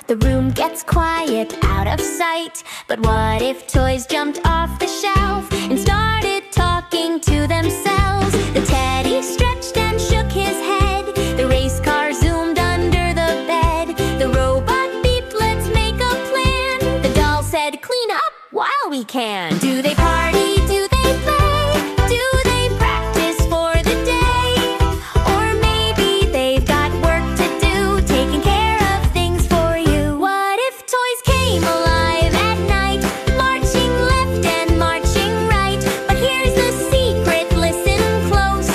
The room gets quiet, out of sight. But what if toys jumped off the shelf and started talking to themselves? The teddy stretched and shook his head. The race car zoomed under the bed. The robot beeped, let's make a plan. The doll said, clean up while we can. Do they party? Do they play? Do they practice for the day? Or maybe they've got work to do, taking care of things for you. What if toys came alive at night, marching left and marching right? But here's the secret, listen close.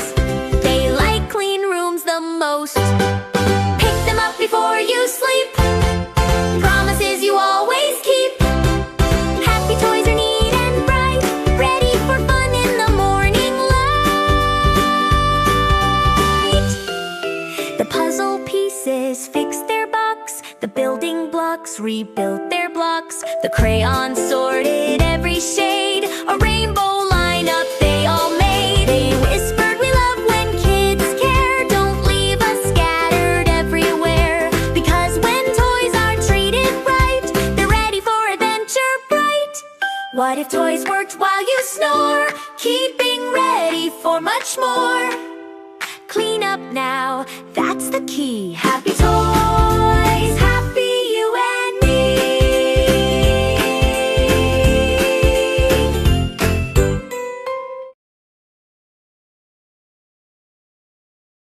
They like clean rooms the most. Pick them up before you sleep. Promises you always keep. Happy toys are neat and bright, ready for fun in the morning light. The puzzle pieces fixed their box. The building blocks rebuilt their blocks. The crayons sorted every shade. A rainbow lineup they all made. They whispered, we love when kids care. Don't leave us scattered everywhere. Because when toys are treated right, they're ready for adventure bright. What if toys worked while you snore, keeping ready for much more? Clean up now, that's the key. Happy toys.